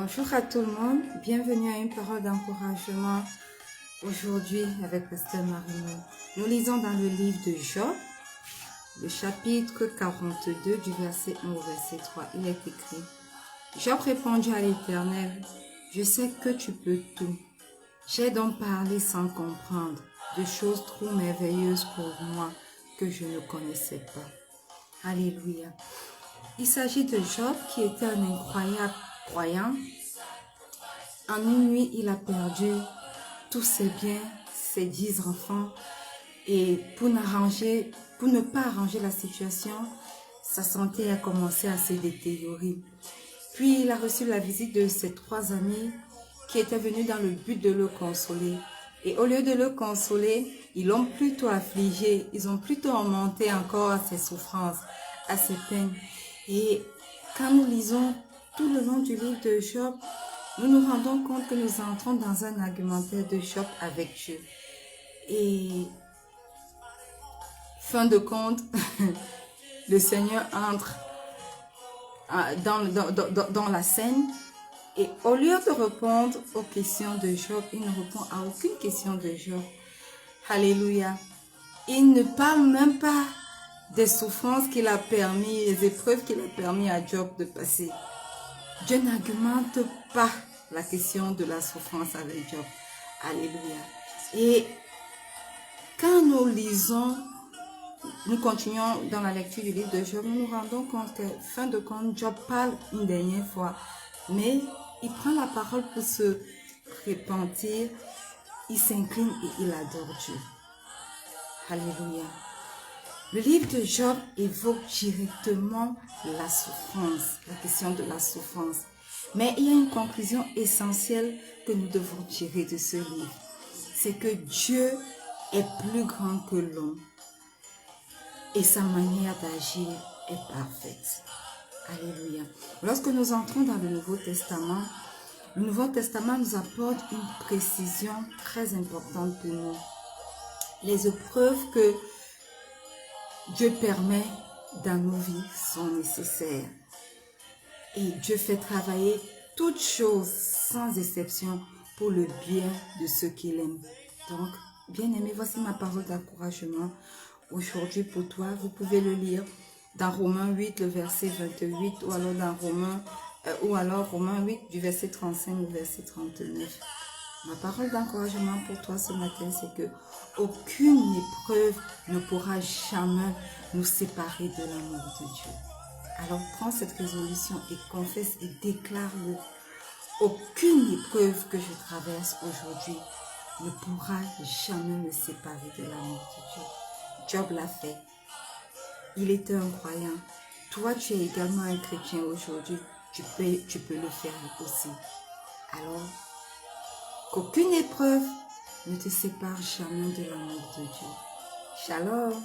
Bonjour à tout le monde, bienvenue à une parole d'encouragement. Aujourd'hui, avec Pasteur Marino, nous lisons dans le livre de Job, le chapitre 42 du verset 1 au verset 3. Il est écrit: Job répondit à l'Éternel: Je sais que tu peux tout. J'ai donc parlé sans comprendre de choses trop merveilleuses pour moi que je ne connaissais pas. Alléluia. Il s'agit de Job qui était un incroyable croyant. En une nuit, il a perdu tous ses biens, ses 10 enfants, et pour ne pas arranger la situation, sa santé a commencé à se détériorer. Puis il a reçu la visite de ses 3 amis qui étaient venus dans le but de le consoler. Et au lieu de le consoler, ils l'ont plutôt affligé, ils ont plutôt augmenté encore à ses souffrances, à ses peines. Et quand nous lisons tout le long du livre de Job, nous nous rendons compte que nous entrons dans un argumentaire de Job avec Dieu. Et fin de compte, le Seigneur entre dans la scène, et au lieu de répondre aux questions de Job, il ne répond à aucune question de Job. Alléluia. Il ne parle même pas des souffrances qu'il a permis, les épreuves qu'il a permis à Job de passer. Dieu n'argumente pas la question de la souffrance avec Job. Alléluia. Et quand nous lisons, nous continuons dans la lecture du livre de Job, nous nous rendons compte que, fin de compte, Job parle une dernière fois, mais il prend la parole pour se repentir, il s'incline et il adore Dieu. Alléluia. Le livre de Job évoque directement la souffrance, la question de la souffrance. Mais il y a une conclusion essentielle que nous devons tirer de ce livre. C'est que Dieu est plus grand que l'homme et sa manière d'agir est parfaite. Alléluia. Lorsque nous entrons dans le Nouveau Testament nous apporte une précision très importante pour nous. Les épreuves que Dieu permet dans nos vies sont nécessaires. Et Dieu fait travailler toutes choses sans exception pour le bien de ceux qu'il aime. Donc, bien-aimé, voici ma parole d'encouragement aujourd'hui pour toi. Vous pouvez le lire dans Romains 8, le verset 28, ou alors dans Romains 8, du verset 35 au verset 39. Ma parole d'encouragement pour toi ce matin, c'est que aucune épreuve ne pourra jamais nous séparer de l'amour de Dieu. Alors prends cette résolution et confesse et déclare-le. Aucune épreuve que je traverse aujourd'hui ne pourra jamais me séparer de l'amour de Dieu. Job l'a fait. Il était un croyant. Toi, tu es également un chrétien aujourd'hui. Tu peux le faire aussi. Alors, qu'aucune épreuve ne te sépare jamais de l'amour de Dieu. Shalom.